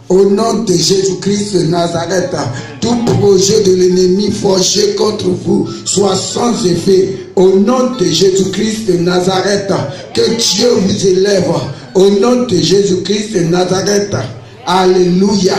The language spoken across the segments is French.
Au nom de Jésus-Christ de Nazareth, tout projet de l'ennemi forgé contre vous soit sans effet. Au nom de Jésus-Christ de Nazareth, que Dieu vous élève. Au nom de Jésus-Christ de Nazareth. Alléluia.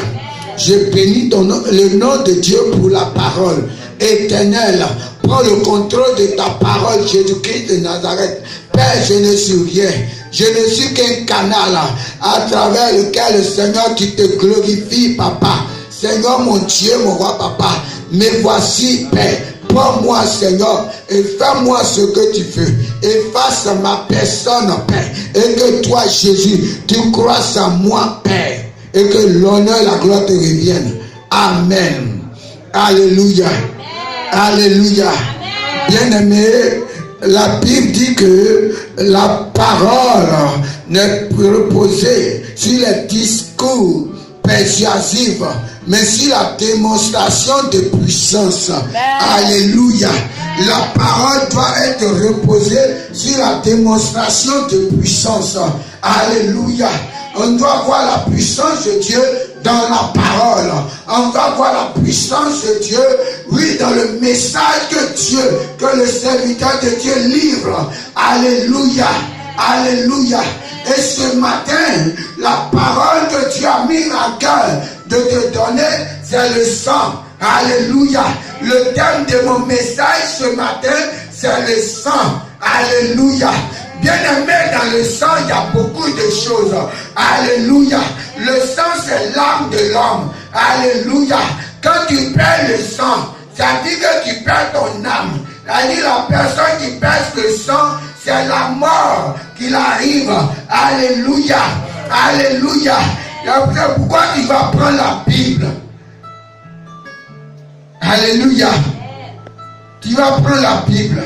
Je bénis le nom de Dieu pour la parole. Éternel, prends le contrôle de ta parole, Jésus-Christ de Nazareth. Père, je ne suis rien. Je ne suis qu'un canal à travers lequel, le Seigneur, tu te glorifies, Papa. Seigneur, mon Dieu, mon roi, Papa. Mais voici, Père, prends-moi, Seigneur, et fais-moi ce que tu veux. Efface ma personne, Père. Et que toi, Jésus, tu croisses en moi, Père. Et que l'honneur et la gloire te reviennent. Amen. Alléluia. Alléluia. Bien-aimé, la Bible dit que la parole n'est reposée sur les discours persuasifs, mais sur la démonstration de puissance. Alléluia. La parole doit être reposée sur la démonstration de puissance. Alléluia. On doit voir la puissance de Dieu dans la parole. On doit voir la puissance de Dieu, oui, dans le message de Dieu que le serviteur de Dieu livre. Alléluia. Alléluia. Et ce matin, la parole que Dieu a mis à cœur de te donner, c'est le sang. Alléluia. Le thème de mon message ce matin, c'est le sang. Alléluia. Bien-aimé, dans le sang, il y a beaucoup de choses. Alléluia. Le sang, c'est l'âme de l'homme. Alléluia. Quand tu perds le sang, ça dit que tu perds ton âme. C'est-à-dire la personne qui perd le sang, c'est la mort qui arrive. Alléluia. Alléluia. Pourquoi tu vas prendre la Bible? Alléluia. Tu vas prendre la Bible.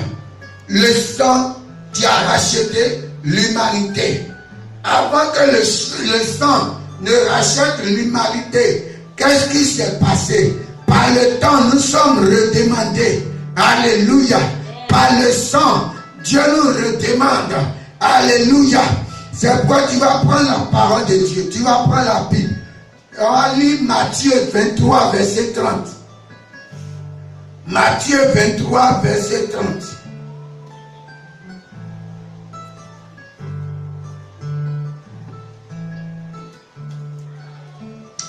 Le sang qui a racheté l'humanité. Avant que le sang ne rachète l'humanité, qu'est-ce qui s'est passé? Par le temps, nous sommes redemandés. Alléluia. Par le sang, Dieu nous redemande. Alléluia. C'est pourquoi tu vas prendre la parole de Dieu. Tu vas prendre la Bible. On va lire Matthieu 23, verset 30. Matthieu 23, verset 30.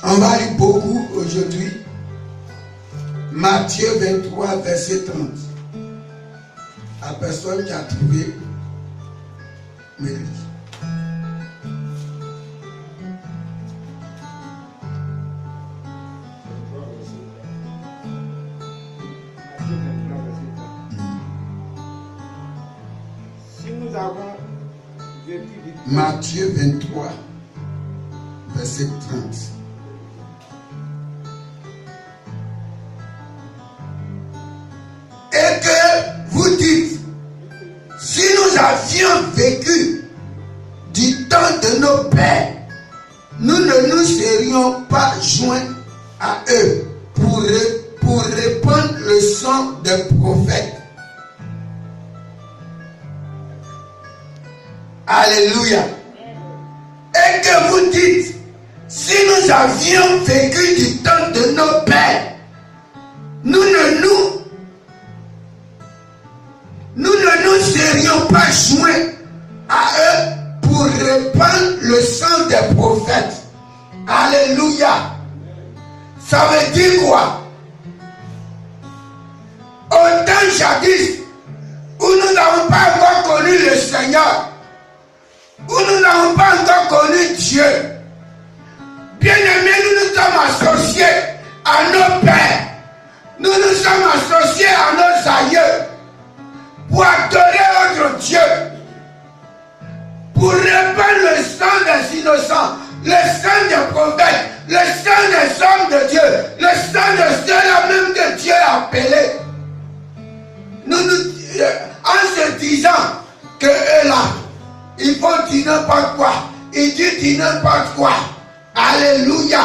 On va lire beaucoup aujourd'hui. Matthieu 23, verset 30. La personne qui a trouvé, me lit. Si nous avons vécu Matthieu 23, verset 30. Et que vous dites, si nous avions vécu du temps de nos pères, nous ne nous serions pas joints à eux pour répandre le sang des prophètes. Alléluia. Et que vous dites, si nous avions vécu du temps de nos pères, nous ne nous serions pas joints à eux pour répandre le sang des prophètes. Alléluia. Ça veut dire quoi? Au temps jadis, où nous n'avons pas encore connu le Seigneur, où nous n'avons pas encore connu Dieu, bien-aimés, nous nous sommes associés à nos pères, nous nous sommes associés à nos aïeux, pour adorer notre Dieu, pour répandre le sang des innocents, le sang des prophètes, le sang des hommes de Dieu, le sang de ceux-là même que Dieu a appelés. En se disant que eux là, ils font du n'importe quoi, ils disent du n'importe quoi. Alléluia.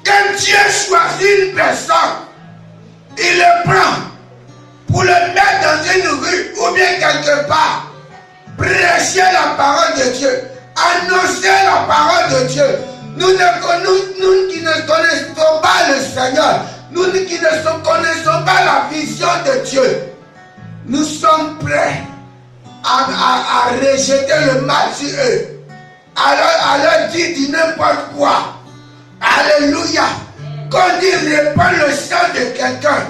Quand Dieu choisit une personne, il le prend pour le mettre dans une rue ou bien quelque part, prêcher la parole de Dieu. Annoncer la parole de Dieu. Nous qui ne connaissons pas le Seigneur, nous qui ne connaissons pas la vision de Dieu, nous sommes prêts à rejeter le mal sur eux, à leur dire du n'importe quoi. Alléluia. Quand il répand le sang de quelqu'un,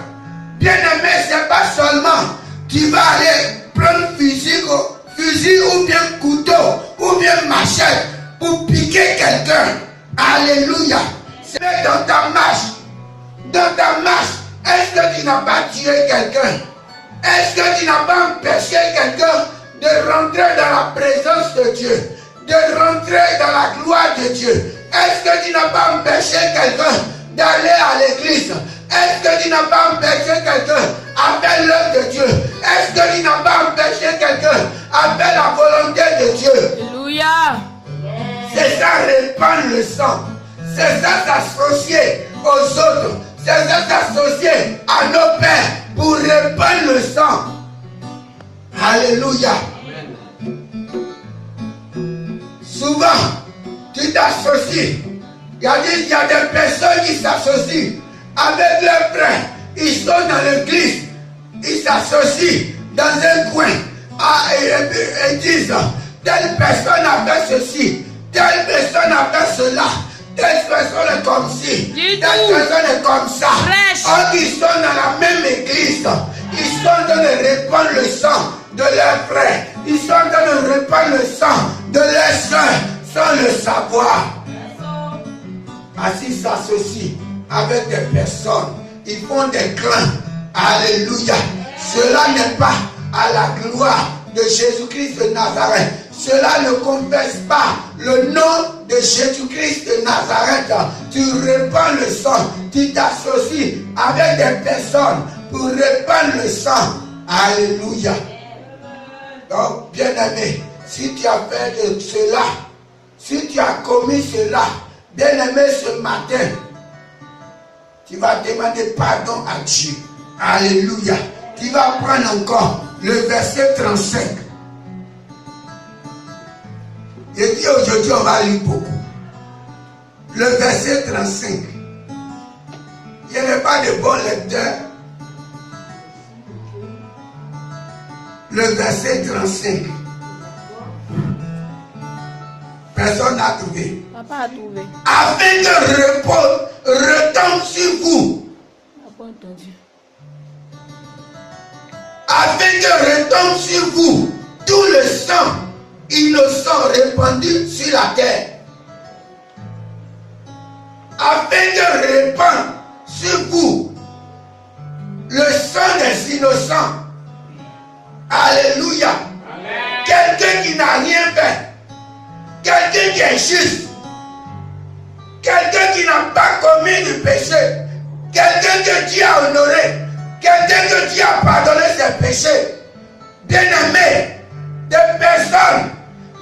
bien aimé, c'est pas seulement tu vas aller prendre fusil ou bien couteau ou bien machette pour piquer quelqu'un. Alléluia. C'est dans ta marche. Dans ta marche, est-ce que tu n'as pas tué quelqu'un? Est-ce que tu n'as pas empêché quelqu'un de rentrer dans la présence de Dieu, de rentrer dans la gloire de Dieu? Est-ce que tu n'as pas empêché quelqu'un d'aller à l'église? Est-ce que tu n'as pas empêché quelqu'un avec l'œuvre de Dieu? Est-ce que tu n'as pas empêché quelqu'un avec la volonté de Dieu? Alléluia. C'est ça répandre le sang. C'est ça s'associer aux autres. C'est ça s'associer à nos pères pour répandre le sang. Alléluia. Souvent, tu t'associes. Il y a des personnes qui s'associent avec leurs frères. Ils sont dans l'église. Ils s'associent dans un coin. Et disent, telle personne a fait ceci. Telle personne a fait cela. Telle personne est comme ci. Telle personne est comme ça. Or, ils sont dans la même église. Ils sont en train de répandre le sang de leurs frères. Ils sont en train de répandre le sang de leurs soeurs sans le savoir. Ainsi s'associent avec des personnes. Ils font des clans. Alléluia. Cela n'est pas à la gloire de Jésus-Christ de Nazareth. Cela ne confesse pas le nom de Jésus-Christ de Nazareth. Tu répands le sang. Tu t'associes avec des personnes pour répandre le sang. Alléluia. Donc, bien-aimé, si tu as fait de cela, si tu as commis cela, bien-aimé, ce matin, tu vas demander pardon à Dieu. Alléluia. Tu vas prendre encore le verset 35. Je dis aujourd'hui, on va lire beaucoup. Le verset 35. Il n'y a pas de bons lecteurs. Le verset 35. Personne n'a trouvé. Papa a trouvé. Afin que le repos retombe sur vous. Afin que retombe sur vous tout le sang innocent répandu sur la terre. Afin que répand sur vous le sang des innocents. Alléluia. Quelqu'un qui n'a rien fait. Quelqu'un qui est juste. Quelqu'un qui n'a pas commis du péché. Quelqu'un que Dieu a honoré. Quelqu'un que Dieu a pardonné ses péchés. Bien-aimé, des personnes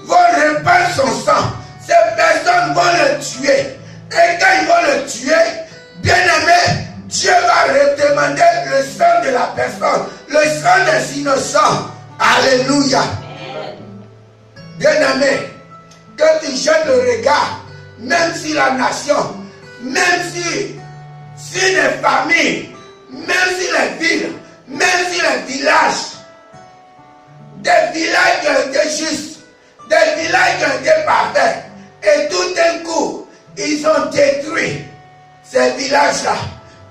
vont répandre son sang. Ces personnes vont le tuer. Et quand ils vont le tuer, bien-aimé, Dieu va redemander le sang de la personne. Le sang des innocents. Alléluia. Bien-aimé, quand tu jettes le regard, même si la nation, même si les familles, même si les villes, même si les villages, des villages qui ont été justes, des villages qui ont été parfaits, et tout d'un coup, ils ont détruit ces villages-là.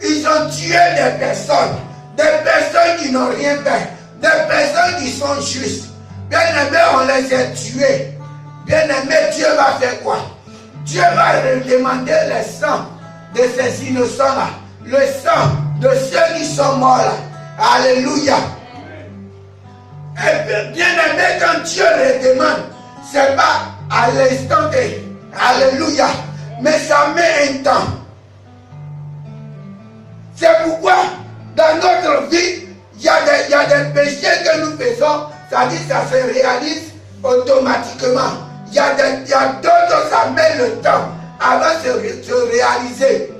Ils ont tué des personnes qui n'ont rien fait, des personnes qui sont justes. Bien aimé, on les a tués. Bien aimé, Dieu va faire quoi? Dieu va demander le sang de ces innocents-là, le sang de ceux qui sont morts là. Alléluia. Et bien aimé, quand Dieu le demande, c'est pas à l'instant T. Alléluia. Mais ça met un temps. C'est pourquoi dans notre vie, il y a des péchés que nous faisons, c'est-à-dire ça se réalise automatiquement. Il y a d'autres, ça met le temps avant de se réaliser.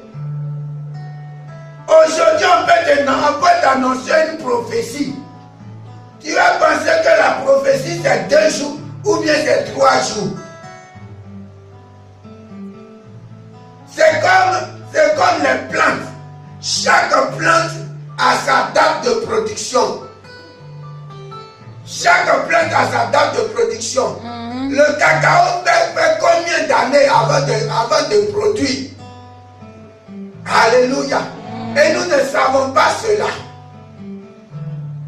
Aujourd'hui, on peut t'annoncer une prophétie. Tu vas penser que la prophétie c'est 2 jours ou bien c'est 3 jours. date de production. Chaque plante a sa date de production. Le cacao fait combien d'années avant de produire? Alléluia. Et nous ne savons pas cela.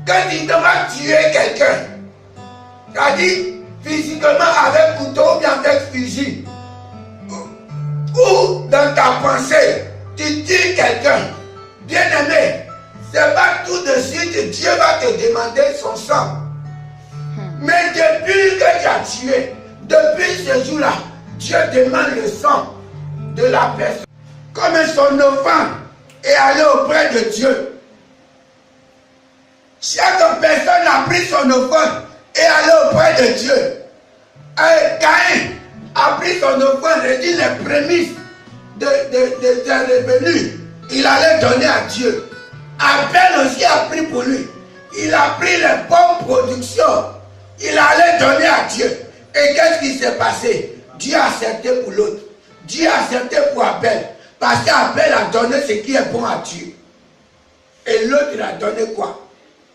Quand il devra tuer quelqu'un, c'est-à-dire physiquement avec couteau ou bien avec fusil, ou dans ta pensée, tu tues quelqu'un, bien aimé, c'est pas tout de suite Dieu va te demander son sang. Mais depuis que tu as tué, depuis ce jour-là, Dieu demande le sang de la personne. Comme son enfant est allé auprès de Dieu. Chaque personne a pris son offrande et allé auprès de Dieu. Caïn a pris son offrande et dit les prémices de revenus. Il allait donner à Dieu. Abel aussi a pris pour lui. Il a pris les bonnes productions. Il allait donner à Dieu. Et qu'est-ce qui s'est passé? Dieu a accepté pour l'autre. Dieu a accepté pour Abel. Parce qu'Abel a donné ce qui est bon à Dieu. Et l'autre, il a donné quoi?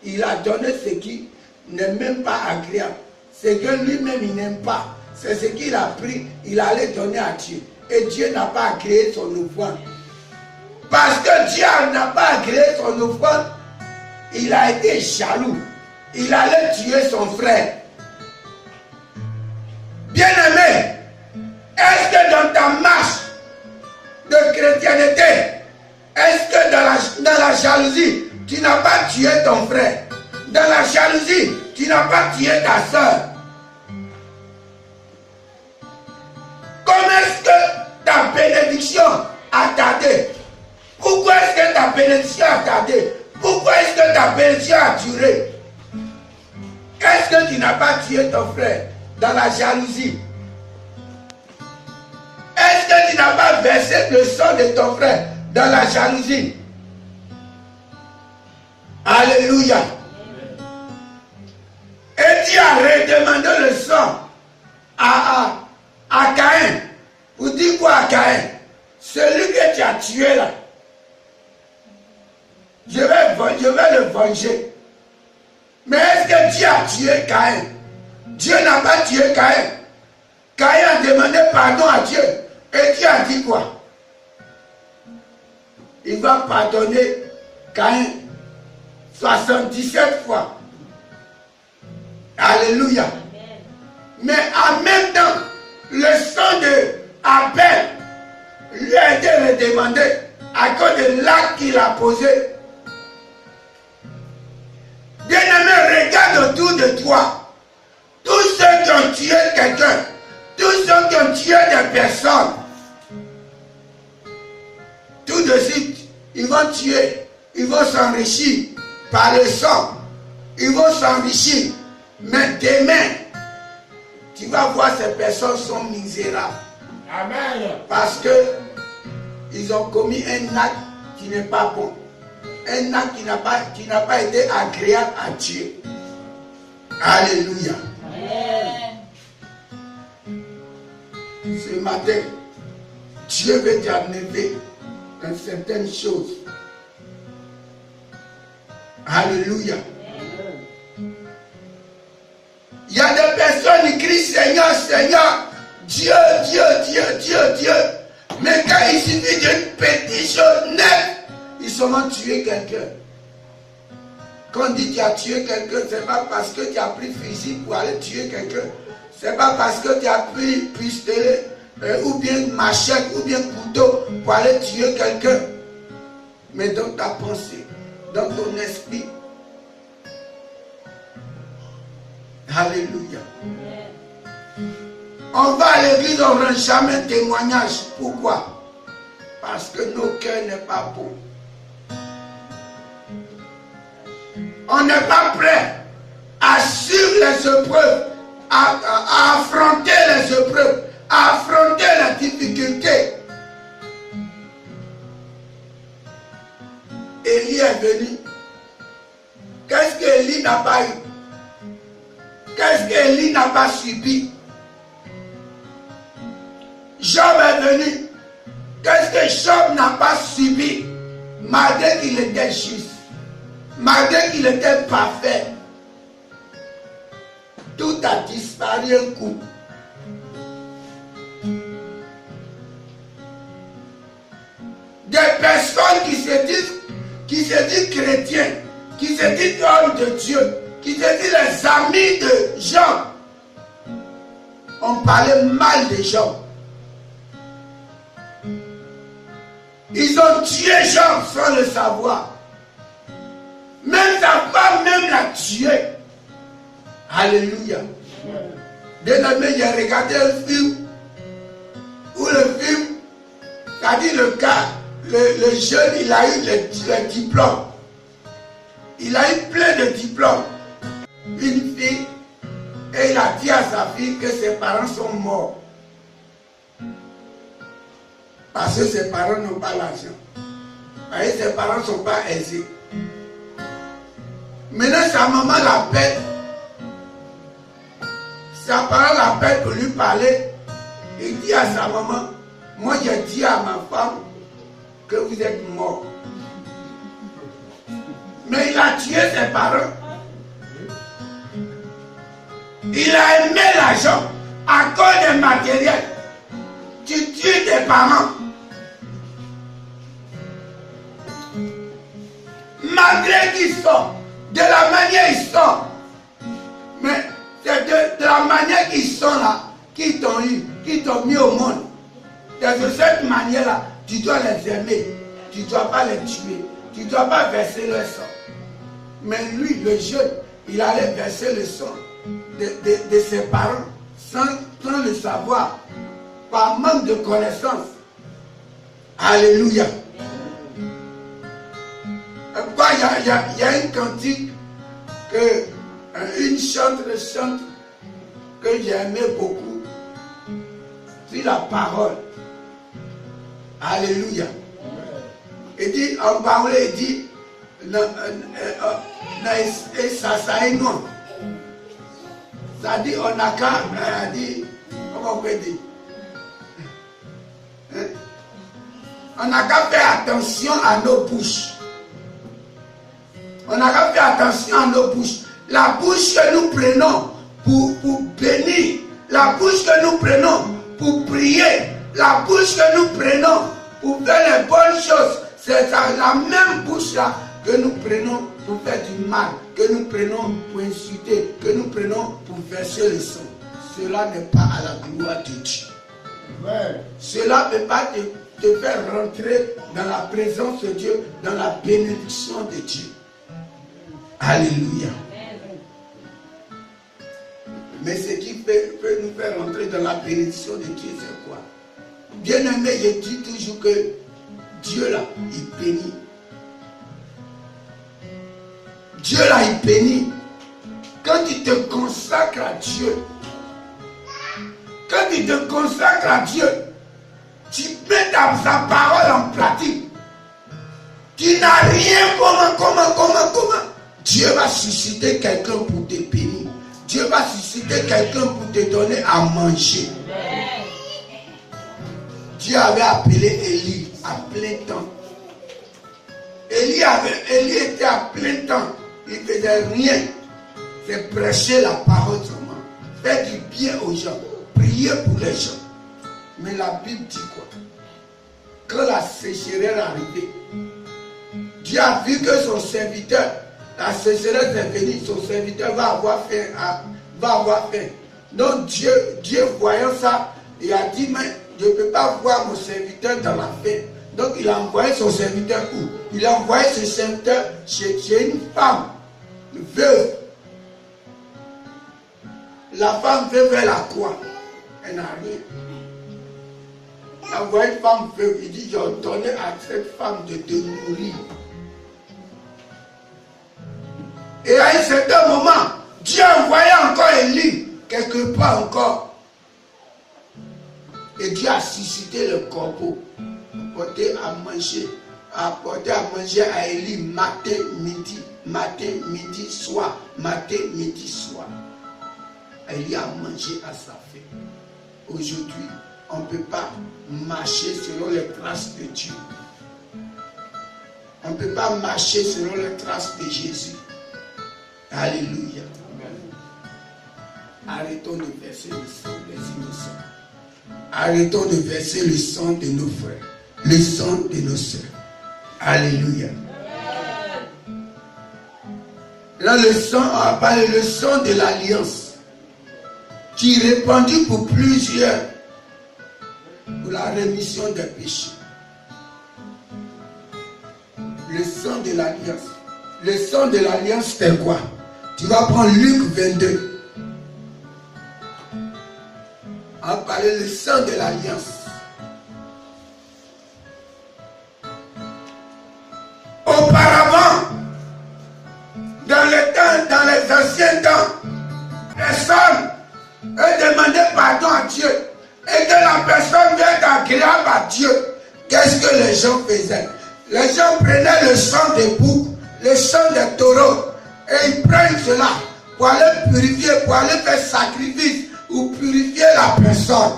Il a donné ce qui n'est même pas agréable. Ce que lui-même, il n'aime pas. C'est ce qu'il a pris, il allait donner à Dieu. Et Dieu n'a pas agréé son offrande. Parce que Dieu n'a pas agréé son offrande, il a été jaloux. Il allait tuer son frère. Bien-aimé, est-ce que dans ta marche de chrétienté, est-ce que dans la jalousie, tu n'as pas tué ton frère? Dans la jalousie, tu n'as pas tué ta soeur? Comment est-ce que ta bénédiction a tardé? Pourquoi est-ce que ta bénédiction a tardé? Pourquoi est-ce que ta bénédiction a duré? Est-ce que tu n'as pas tué ton frère dans la jalousie? Est-ce que tu n'as pas versé le sang de ton frère dans la jalousie? Alléluia. Et Dieu a redemandé le sang à Caïn. Vous dites quoi à Caïn? Celui que tu as tué là, je vais le venger. Mais est-ce que Dieu a tué Caïn? Dieu n'a pas tué Caïn. Caïn a demandé pardon à Dieu. Et Dieu a dit quoi? Il va pardonner Caïn 77 fois. Alléluia. Mais en même temps, le sang de Abel lui a été redemandé à cause de l'acte qu'il a posé. Bien-aimé, regarde autour de toi. Tous ceux qui ont tué quelqu'un, tous ceux qui ont tué des personnes, tout de suite, ils vont tuer, ils vont s'enrichir par le sang, ils vont s'enrichir. Mais demain, tu vas voir ces personnes sont misérables. Amen. Parce que ils ont commis un acte qui n'est pas bon. Un acte qui n'a pas été agréable à Dieu. Alléluia. Ce matin, Dieu veut t'enlever dans certaines choses. Alléluia. Il y a des personnes qui crient Seigneur, Seigneur, Dieu, Dieu, Dieu, Dieu, Dieu. Mais quand il suffit d'une petite chose nette, ils vont tuer quelqu'un. Quand on dit tu as tué quelqu'un, ce n'est pas parce que tu as pris fusil pour aller tuer quelqu'un. Ce n'est pas parce que tu as pris pistolet ou bien machette ou bien couteau pour aller tuer quelqu'un. Mais dans ta pensée, dans ton esprit. Alléluia. On va à l'église, on ne rend jamais témoignage. Pourquoi? Parce que nos cœurs n'est pas beau. On n'est pas prêt à suivre les épreuves, à affronter les épreuves, à affronter la difficulté. Élie est venu. Qu'est-ce qu'Élie n'a pas eu? Qu'est-ce qu'Élie n'a pas subi? Job est venu. Qu'est-ce que Job n'a pas subi malgré qu'il était juste? Malgré qu'il était parfait, tout a disparu un coup. Des personnes qui se disent chrétiens, qui se disent hommes de Dieu, qui se disent les amis de Jean, ont parlé mal des gens. Ils ont tué Jean sans le savoir. Même sa femme même l'a tué. Alléluia. Bien-aimé, j'ai regardé un film où le film, c'est-à-dire le gars, le jeune, il a eu le diplôme. Il a eu plein de diplômes. Une fille, et il a dit à sa fille que ses parents sont morts. Parce que ses parents n'ont pas l'argent. Parce que ses parents ne sont pas aisés. Maintenant, sa maman l'appelle. Sa parent l'appelle pour lui parler. Il dit à sa maman, moi j'ai dit à ma femme que vous êtes mort. Mais il a tué ses parents. Il a aimé l'argent à cause des matériels. Tu tues tes parents. Malgré qu'ils sont, de la manière ils sont, mais c'est de la manière qu'ils sont là, qui t'ont eu, qui t'ont mis au monde. C'est de cette manière-là, tu dois les aimer. Tu ne dois pas les tuer. Tu ne dois pas verser leur sang. Mais lui, le jeune, il allait verser le sang de ses parents sans le savoir, par manque de connaissance. Alléluia. Il y a une cantique que une chante que j'aimais beaucoup. C'est la parole. Alléluia. Il dit, en parole, il dit, ça dit, on n'a qu'à dire, comment on peut dire? On n'a qu'à faire attention à nos bouches. On n'a qu'à faire attention à nos bouches. La bouche que nous prenons pour bénir, la bouche que nous prenons pour prier, la bouche que nous prenons pour faire les bonnes choses, c'est la même bouche-là que nous prenons pour faire du mal, que nous prenons pour insulter, que nous prenons pour verser le sang. Cela n'est pas à la gloire de Dieu. Cela ne peut pas te faire rentrer dans la présence de Dieu, dans la bénédiction de Dieu. Alléluia. Mais ce qui peut nous faire rentrer dans la bénédiction de Dieu, c'est quoi? Bien-aimé, je dis toujours que Dieu là, il bénit. Dieu là, il bénit. Quand tu te consacres à Dieu, quand tu te consacres à Dieu, tu mets sa parole en pratique. Tu n'as rien comment. Dieu va susciter quelqu'un pour te bénir. Dieu va susciter quelqu'un pour te donner à manger. Dieu avait appelé Élie à plein temps. Élie était à plein temps. Il ne faisait rien. C'est prêcher la parole seulement. Faire du bien aux gens. Prier pour les gens. Mais la Bible dit quoi? Quand la sécheresse est arrivée, Dieu a vu que son serviteur, la sécheresse est venue, son serviteur va avoir faim. Donc Dieu voyant ça, il a dit, mais je ne peux pas voir mon serviteur dans la faim. Donc il a envoyé son serviteur où? Il a envoyé son serviteur chez une femme veuve. La femme veuve, elle a quoi? Elle n'a rien. Il a envoyé une femme veuve. Il dit, j'ai donné à cette femme de te nourrir. Et à un certain moment, Dieu a envoyé encore Élie, quelque part encore. Et Dieu a suscité le corbeau, apporté à manger à Élie matin, midi, soir. Élie a mangé à sa faim. Aujourd'hui, on ne peut pas marcher selon les traces de Dieu. On ne peut pas marcher selon les traces de Jésus. Alléluia. Arrêtons de verser le sang des innocents. Arrêtons de verser le sang de nos frères, le sang de nos sœurs. Alléluia. Là, le sang, on a parlé le sang de l'alliance, qui est répandu pour plusieurs, pour la rémission des péchés. Le sang de l'alliance. Le sang de l'alliance, c'est quoi? Tu vas prendre Luc 22. On va parler le sang de l'alliance. Auparavant, dans les anciens temps, personne demandait pardon à Dieu. Et que la personne vienne agréable à Dieu. Qu'est-ce que les gens faisaient? Les gens prenaient le sang des boucs, le sang des taureaux, et ils prennent cela pour aller purifier, pour aller faire sacrifice, ou purifier la personne.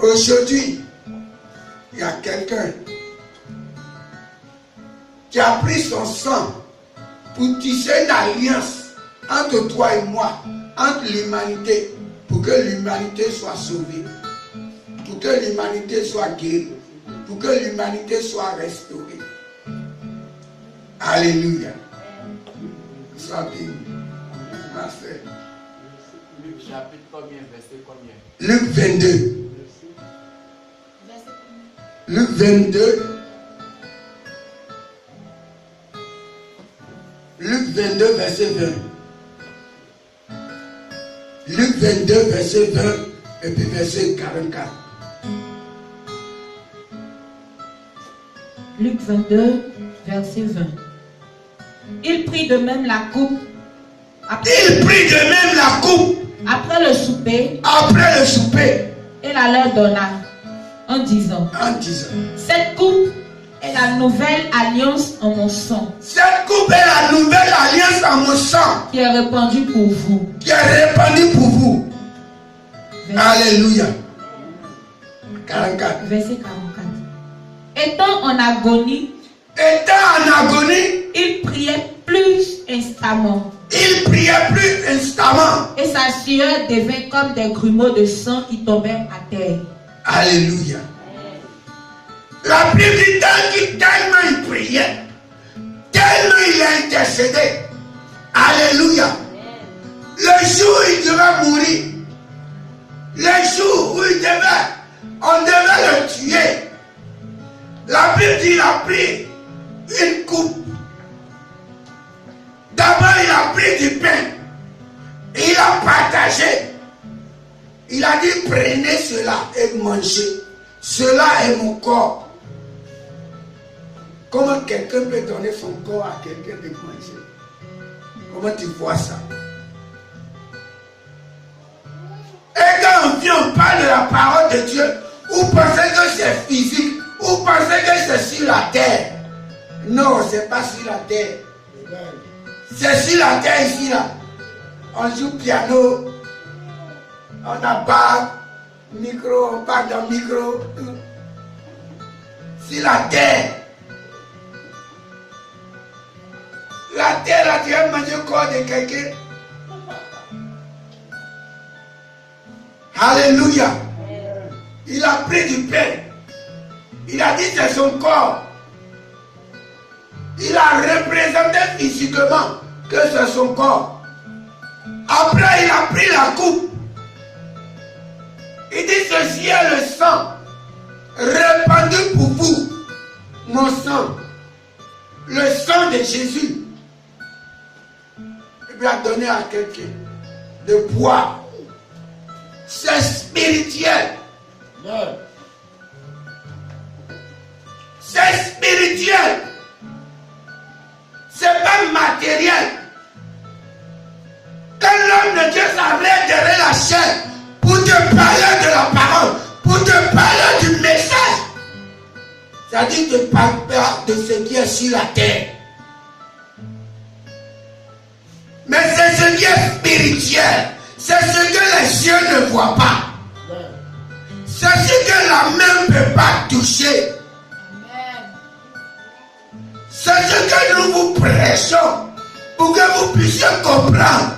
Aujourd'hui, il y a quelqu'un qui a pris son sang pour tisser une alliance entre toi et moi, entre l'humanité, pour que l'humanité soit sauvée, pour que l'humanité soit guérie, pour que l'humanité soit restaurée. Alléluia. Sois béni, ma frère. Luc chapitre combien, verset combien? Luc 22. Luc 22. Luc 22, verset 20. Luc 22, verset 20 et puis verset 44. Luc 22, verset 20. Il prit de même la coupe. Il prit de même la coupe. Après le souper. Après le souper. Et la leur donna. En disant. Cette coupe est la nouvelle alliance en mon sang. Cette coupe est la nouvelle alliance en mon sang. Qui est répandue pour vous. Qui est répandue pour vous. Alléluia. 44. Verset 44. Étant en agonie. Il priait plus instamment. Et sa sueur devint comme des grumeaux de sang qui tombèrent à terre. Alléluia. La Bible dit tellement il priait, tellement il a intercédé. Alléluia. Le jour où il devait mourir, le jour où on devait le tuer, la Bible dit il a pris une coupe. D'abord il a pris du pain, il a partagé. Il a dit prenez cela et mangez. Cela est mon corps. Comment quelqu'un peut donner son corps à quelqu'un de manger? Comment tu vois ça? Et quand on vient, on parle de la parole de Dieu, vous pensez que c'est physique, vous pensez que c'est sur la terre. Non, c'est pas sur la terre. C'est sur la terre ici là. On joue piano, on a barre, micro, on parle d'un micro. Sur la terre. La terre là, tu as mangé le corps de quelqu'un. Alléluia. Il a pris du pain. Il a dit c'est son corps. Il a représenté physiquement que c'est son corps. Après, il a pris la coupe. Il dit ceci est le sang répandu pour vous. Mon sang. Le sang de Jésus. Il a donné à quelqu'un de boire. C'est spirituel. C'est spirituel. C'est pas matériel. Quand l'homme de Dieu s'arrête derrière la chair pour te parler de la parole, pour te parler du message, ça dit de parler de ce qui est sur la terre. Mais c'est ce qui est spirituel. C'est ce que les yeux ne voient pas. C'est ce que la main ne peut pas toucher. vous prêchons pour que vous puissiez comprendre.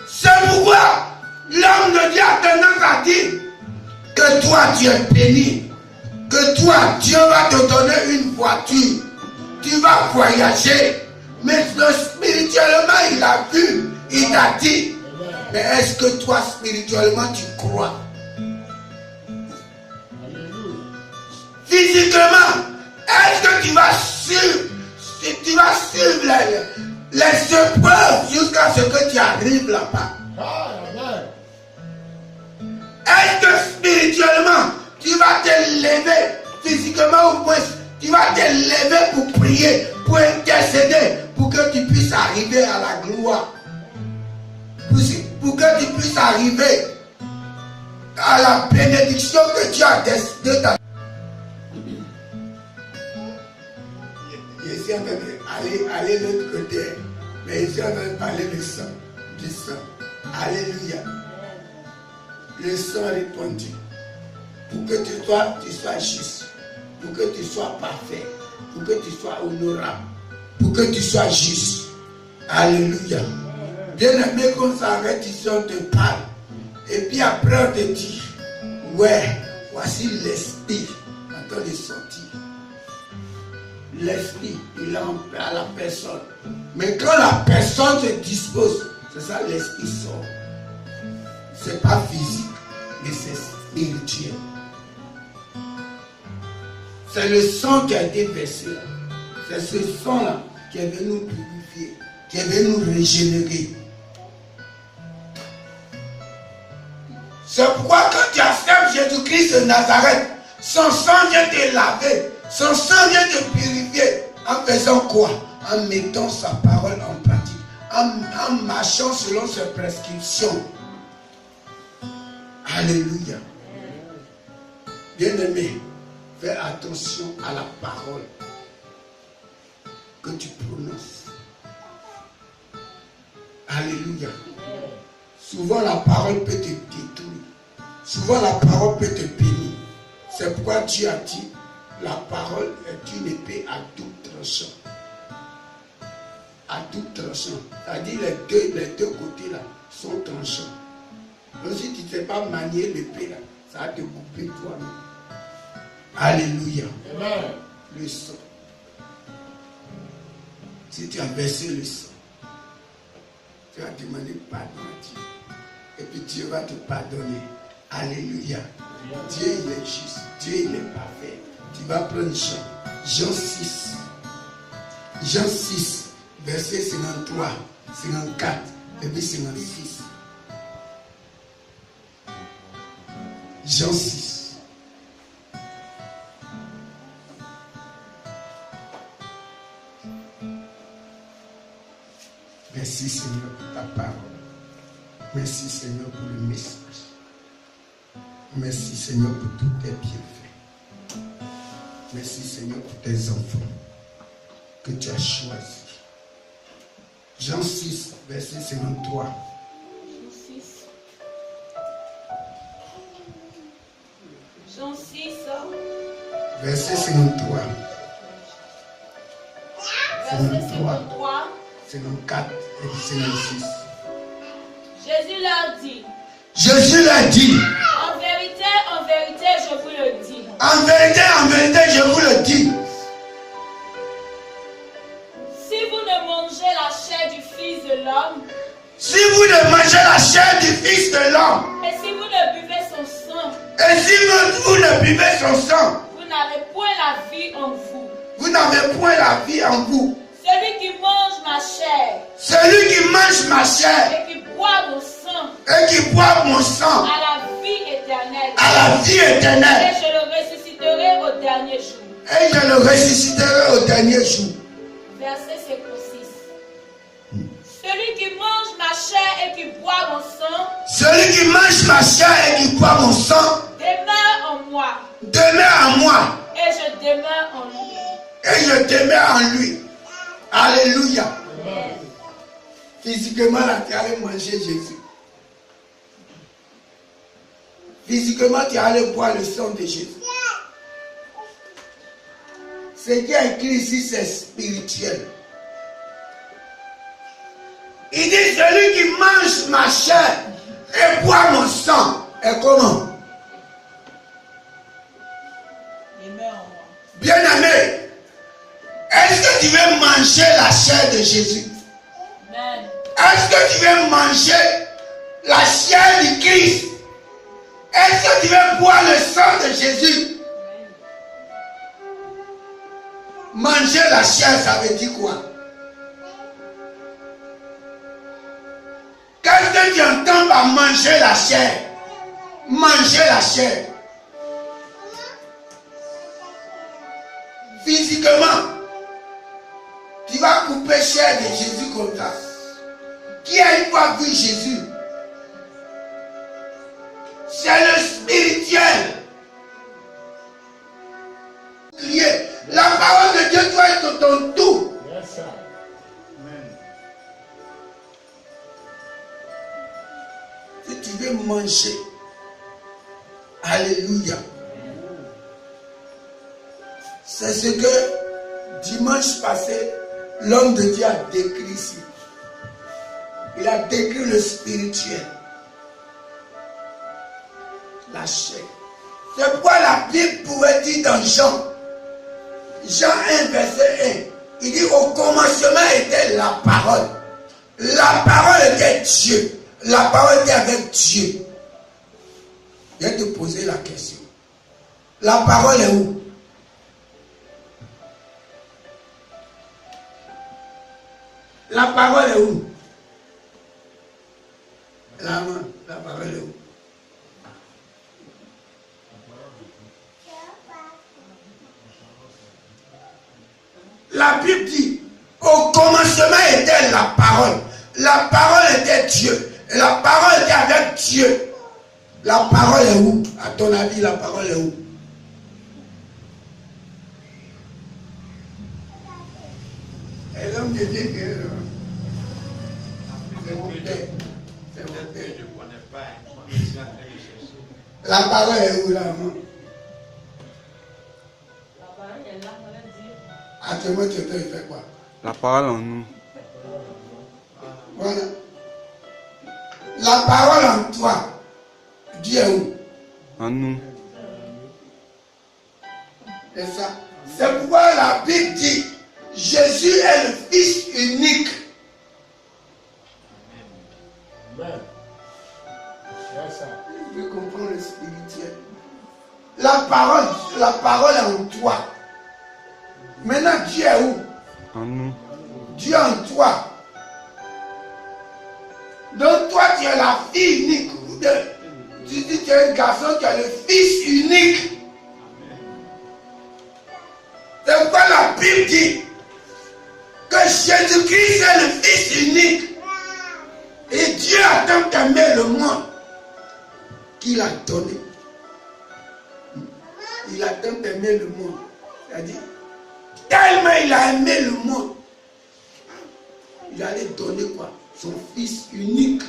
C'est pourquoi l'homme de Dieu a tendance à dire que toi tu es béni, que toi Dieu va te donner une voiture, tu vas voyager. Mais spirituellement il a vu, il t'a dit, mais est-ce que toi spirituellement tu crois? Physiquement, est-ce que tu vas suivre les épreuves jusqu'à ce que tu arrives là-bas? Est-ce que spirituellement, tu vas te lever, physiquement au moins, tu vas te lever pour prier, pour intercéder, pour que tu puisses arriver à la gloire, pour que tu puisses arriver à la bénédiction que tu as décidé d'avoir. Je suis en train d'aller de l'autre côté, mais je suis en train de parler du sang. Alléluia. Le sang répandu, pour que tu sois juste, pour que tu sois parfait, pour que tu sois honorable, pour que tu sois juste. Alléluia. Bien aimé, qu'on s'arrête ici, on te parle. Et puis après on te dit, ouais, voici l'esprit en train de sortir. L'esprit, il est à la personne. Mais quand la personne se dispose, c'est ça l'esprit sort. C'est pas physique, mais c'est spirituel. C'est le sang qui a été versé là. C'est ce sang-là qui est venu nous purifier, qui est venu nous régénérer. C'est pourquoi quand tu acceptes Jésus-Christ de Nazareth, son sang vient te laver, son sang vient te purifier. En faisant quoi? En mettant sa parole en pratique, en marchant selon ses prescriptions. Alléluia. Bien-aimé, fais attention à la parole que tu prononces. Alléluia. Souvent la parole peut te détruire. Souvent la parole peut te bénir. C'est pourquoi Dieu a dit, la parole est une épée à double tranchant. À double tranchant. C'est-à-dire les deux côtés là sont tranchants. Donc si tu ne sais pas manier l'épée là, ça va te couper toi-même. Alléluia. Amen. Le sang. Si tu as versé le sang, tu vas demander pardon à Dieu. Et puis Dieu va te pardonner. Alléluia. Dieu il est juste. Dieu il est parfait. Tu vas prendre Jean 6. Jean 6, verset 53, 54 et puis 56. Jean 6. Merci Seigneur pour ta parole. Merci Seigneur pour le message. Merci Seigneur pour tous tes bienfaits. Merci Seigneur pour tes enfants que tu as choisis. Jean 6, verset 53. Jean 6. Verset 53. Verset 53. 54 et 56. Jésus leur dit. Jésus leur dit. En vérité, je vous le dis. En vérité, je vous le dis. Si vous ne mangez la chair du Fils de l'homme. Si vous ne mangez la chair du Fils de l'homme. Et si vous ne buvez son sang. Et si vous ne buvez son sang. Vous n'avez point la vie en vous. Vous n'avez point la vie en vous. Celui qui mange ma chair. Celui qui mange ma chair. Et qui boit mon sang. Et qui boit mon sang. À la vie éternelle. À la vie éternelle. Et je le ressusciterai au dernier jour. Et je le ressusciterai au dernier jour. Verset 56. Celui qui mange ma chair et qui boit mon sang. Celui qui mange ma chair et qui boit mon sang. Demeure en moi. Demeure en moi. Et je demeure en lui. Et je demeure en lui. Alléluia. Amen. Physiquement, là, tu allais manger Jésus. Physiquement, tu allais boire le sang de Jésus. Ce qui est écrit ici, c'est spirituel. Il dit, celui qui mange ma chair et boit mon sang, est comment? Bien-aimé, est-ce que tu veux manger la chair de Jésus? Amen. Est-ce que tu veux manger la chair du Christ? Est-ce que tu veux boire le sang de Jésus? Manger la chair, ça veut dire quoi? Qu'est-ce que tu entends par manger la chair? Manger la chair. Physiquement, tu vas couper chair de Jésus comme ça. Qui a une fois vu Jésus? C'est le spirituel. La parole de Dieu doit être dans tout. Yes, sir. Amen. Si tu veux manger, alléluia. C'est ce que dimanche passé, l'homme de Dieu a décrit ici. Il a décrit le spirituel. La chair. C'est pourquoi la Bible pouvait dire dans Jean 1, verset 1, il dit au commencement était la parole. La parole était Dieu. La parole était avec Dieu. Je vais te poser la question. La parole est où? La parole est où? La parole est où? La Bible dit, au commencement était la parole. La parole était Dieu. Et la parole était avec Dieu. La parole est où? À ton avis, la parole est où? Et l'homme de Dieu, c'est mon père. C'est mon père. Je ne connais pas. La parole est où, là, maman? Actuellement, tu fais quoi? La parole en nous. Voilà. La parole en toi. Dieu est où? En nous. C'est ça. C'est pourquoi la Bible dit Jésus est le Fils unique. Amen. C'est ça. Tu veux comprendre le spirituel. La parole est en toi. Maintenant, Dieu est où? En nous. Dieu en toi. Donc toi, tu es la fille unique. Tu dis que tu es un garçon, tu es le fils unique. C'est pourquoi la Bible dit que Jésus-Christ est le fils unique. Et Dieu a tant aimé le monde qu'il a donné. Il a tant aimé le monde. C'est-à-dire, tellement il a aimé le monde, il allait donner quoi? Son fils unique.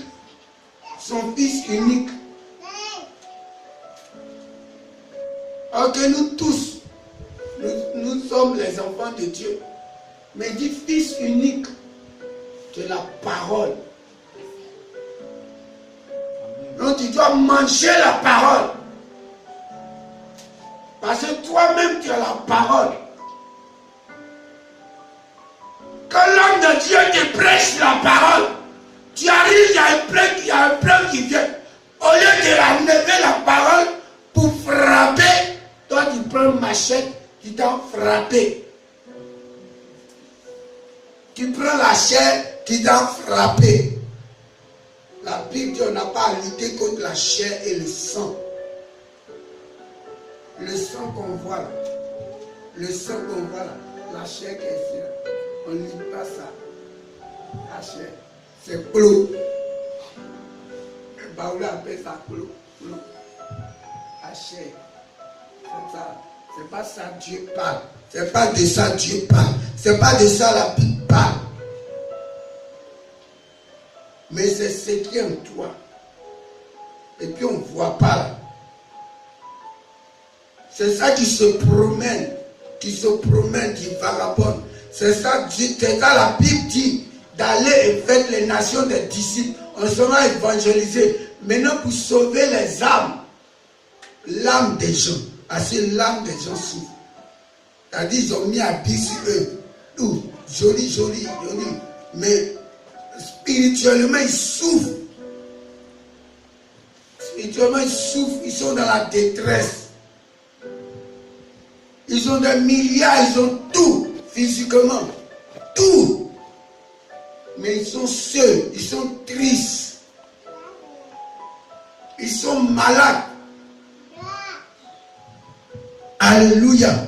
Son fils unique. Alors que nous tous, nous sommes les enfants de Dieu. Mais il dit fils unique de la parole. Donc tu dois manger la parole. Parce que toi-même tu as la parole. Quand l'homme de Dieu te prêche la parole, tu arrives, il y a un plan qui vient. Au lieu de enlever la parole pour frapper, toi tu prends une machette, tu t'en frappé. Tu prends la chair, tu t'en frappé. La Bible dit on n'a pas à lutter contre la chair et le sang. Le sang qu'on voit là, le sang qu'on voit là, la chair qui est ici là. On ne lit pas ça. La chair, c'est clos. Le Baoulé appelle ça clos. La chair, c'est ça. C'est pas ça Dieu parle. C'est pas de ça Dieu parle. C'est pas de ça la Bible parle. Mais c'est ce qui est en toi. Et puis on ne voit pas là. C'est ça qui se promène. qui se promènent, qui vagabondent. C'est ça la Bible dit, d'aller et faire les nations des disciples. On sera évangélisé. Maintenant, pour sauver les âmes, l'âme des gens. Assez l'âme des gens souffre. C'est-à-dire, ils ont mis un bille sur eux. Tout, joli, joli, joli. Mais spirituellement, ils souffrent. Spirituellement, ils souffrent. Ils sont dans la détresse. Ils ont des milliards, ils ont tout, physiquement. Tout. Mais ils sont seuls, ils sont tristes. Ils sont malades. Alléluia.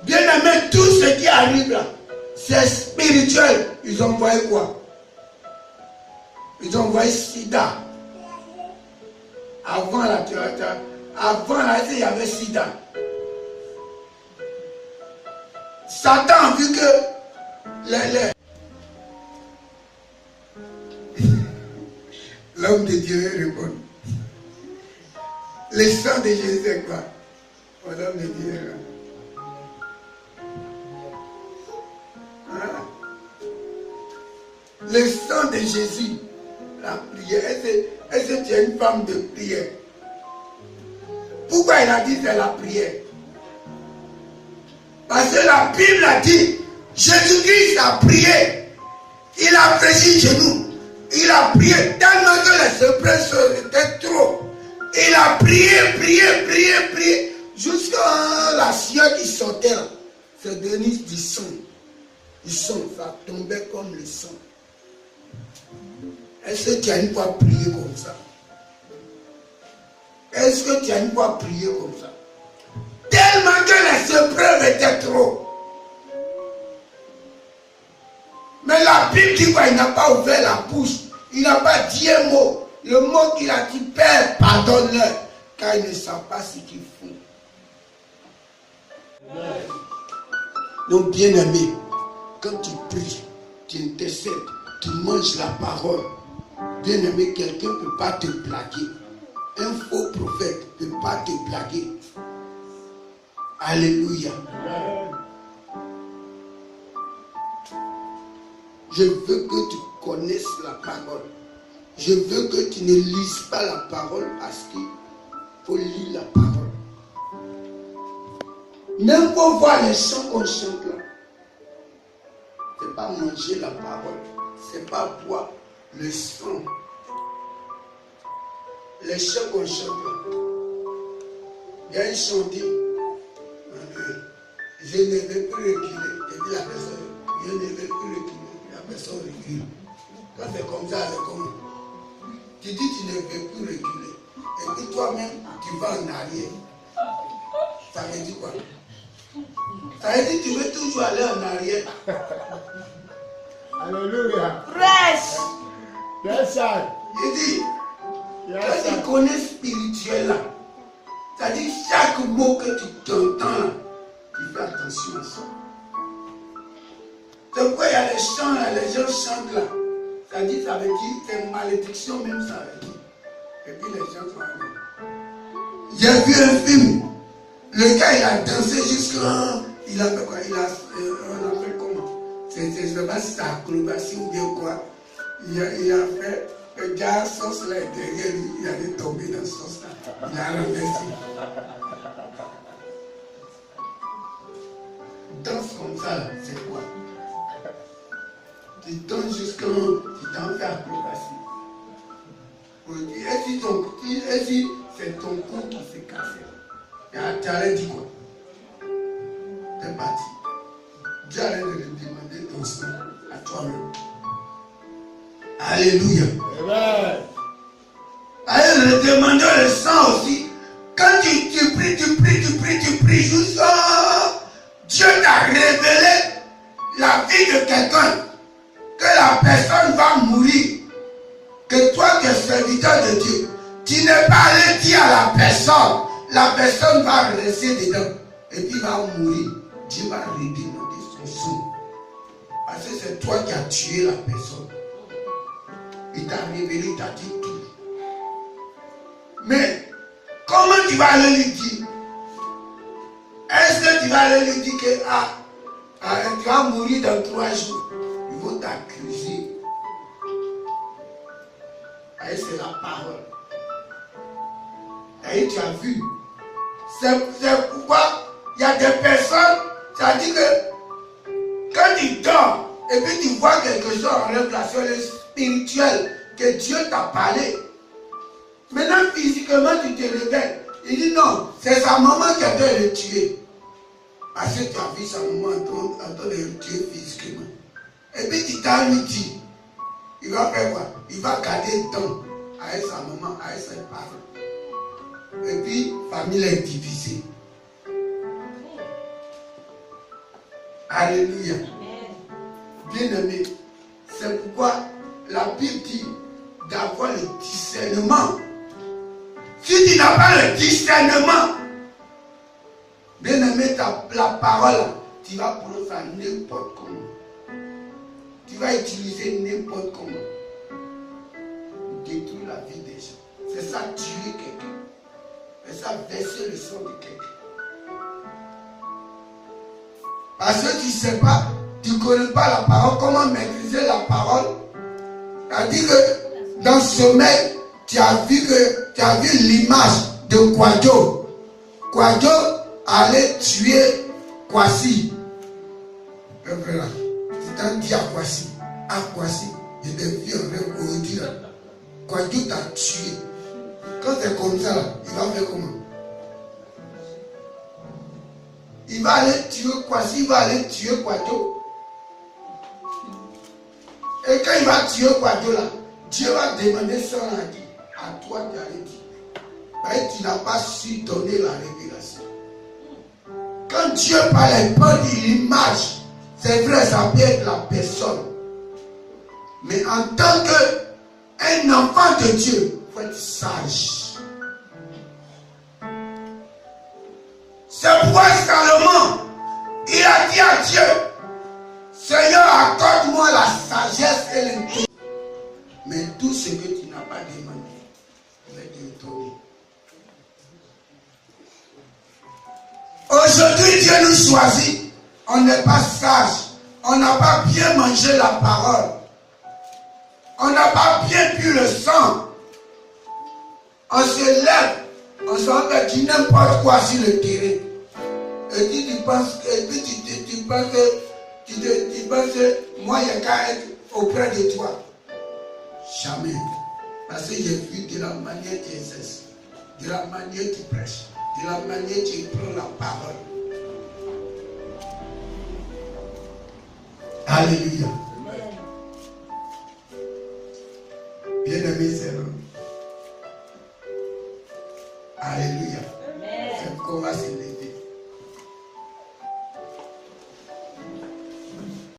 Bien aimé, tout ce qui arrive là, c'est spirituel. Ils ont envoyé quoi? Ils ont envoyé Sida. Avant là, il y avait Sida. Satan a vu que l'homme de Dieu répond. Le sang de Jésus, c'est quoi? L'homme de Dieu. Le sang de Jésus, la prière. Est-ce que tu es une femme de prière? Pourquoi il a dit c'est la prière? Parce que la Bible a dit, Jésus-Christ a prié. Il a fléchi genoux. Il a prié tellement que les secrets étaient trop. Il a prié, jusqu'à la sueur qui sortait là. C'est devenu du sang. Du sang, ça tombait comme le sang. Est-ce que tu as une fois prié comme ça? Est-ce que tu as une fois prié comme ça? Tellement que les épreuves étaient trop. Mais la Bible dit quoi? Il n'a pas ouvert la bouche. Il n'a pas dit un mot. Le mot qu'il a dit, Père, pardonne-leur, car ils ne savent pas ce qu'ils font. Donc, bien aimé, quand tu pries, tu intercèdes, tu manges la parole. Bien aimé, quelqu'un ne peut pas te blaguer. Un faux prophète ne peut pas te blaguer. Alléluia. Je veux que tu connaisses la parole. Je veux que tu ne lises pas la parole parce qu'il faut lire la parole. Même pour voir les chants qu'on chante là, c'est pas manger la parole, c'est pas boire le sang. Les chants qu'on chante là, il y a une chantier. Je ne vais plus reculer. Et puis la personne, je ne vais plus reculer. La personne recule. Quand c'est comme ça, c'est comme. Tu dis tu ne veux plus reculer. Et puis toi-même, tu vas en arrière. Ça veut dire quoi? Ça veut dire que tu veux toujours aller en arrière. Alléluia. Presse. Yes, sir. Il dit, Yes, quand tu sir. connais spirituel là, c'est-à-dire chaque mot que tu t'entends là, tu fais attention à ça. C'est pourquoi il y a les chants là, les gens chantent là. C'est-à-dire, ça veut dire, c'est malédiction même, ça veut dire. Et puis les gens sont allés. J'ai vu un film. Le gars, il a dansé jusqu'à. Il a fait quoi? On appelle comment? Je ne sais pas si c'est acrobatie ou bien quoi. Il a fait. Le gars, sauce là, derrière lui, il allait tomber dans la sauce là. Il a renversé. Danse comme ça, là, c'est quoi? Tu danses jusqu'à. Tu t'en fais acrobatie. Est-ce que c'est ton cou qui s'est cassé? Et tu allais dire quoi? T'es parti. Dieu allait te demander ton sang à toi-même. Alléluia. Amen. Allez te demander le sang aussi. Quand tu pries jusqu'à Dieu t'a révélé la vie de quelqu'un, que la personne va mourir, que toi tu es serviteur de Dieu, tu n'es pas allé dire à la personne va rester dedans et puis va mourir. Dieu va redemander son sang. Parce que c'est toi qui as tué la personne. Il t'a révélé, il t'a dit tout. Mais comment tu vas aller lui dire? tu vas aller lui dire que tu vas mourir dans 3 jours, ils vont t'accuser. C'est la parole. Et tu as vu. C'est pourquoi il y a des personnes, ça dit que quand tu dors, et puis tu vois quelque chose en relation spirituelle, que Dieu t'a parlé. Maintenant, physiquement, tu te réveilles. Il dit non, c'est sa maman qui a dû le tuer. Parce que tu as vu sa maman en train de le tuer physiquement. Et puis tu t'as lui dit, il va faire quoi? Il va garder le temps avec sa maman, avec ses parents. Et puis, famille est divisée. Alléluia. Bien-aimé, c'est pourquoi la Bible dit d'avoir le discernement. Si tu n'as pas le discernement, bien-aimé, la parole, tu vas prendre ça n'importe comment. Tu vas utiliser n'importe comment. Détruire la vie des gens. C'est ça, tuer quelqu'un. C'est ça, verser le sang de quelqu'un. Parce que tu ne sais pas, tu ne connais pas la parole, comment maîtriser la parole. C'est-à-dire que dans ce sommeil, tu as vu l'image de Kwadjo. Kwadjo allait tuer Kwasi. Voilà. Tu t'en dis à Kwasi. À Kwasi, il est vieux avec aujourd'hui là. Kwadjo t'a tué. Quand c'est comme ça là, il va faire comment? Il va aller tuer Kwasi, il va aller tuer Kwadjo. Et quand il va tuer Kwadjo là, Dieu va demander ça à qui? À toi d'aller dire. Tu n'as pas su donner la révélation. Quand Dieu parle, il parle de l'image. C'est vrai, ça peut être la personne. Mais en tant qu'un enfant de Dieu, il faut être sage. C'est pourquoi Salomon, il a dit à Dieu, Seigneur, accorde-moi la sagesse et l'intelligence. Mais tout ce que tu n'as pas demandé, je vais te donner. Aujourd'hui, Dieu nous choisit. On n'est pas sage. On n'a pas bien mangé la parole. On n'a pas bien bu le sang. On se lève. On s'en va dire n'importe quoi sur le terrain. Et puis tu penses que moi, il n'y a qu'à être auprès de toi. Jamais. Parce que j'ai vu de la manière tu exerces, de la manière tu prêches, de la manière tu prends la parole. Alléluia. Bien-aimé, c'est l'homme. Alléluia. C'est pourquoi on va se lever.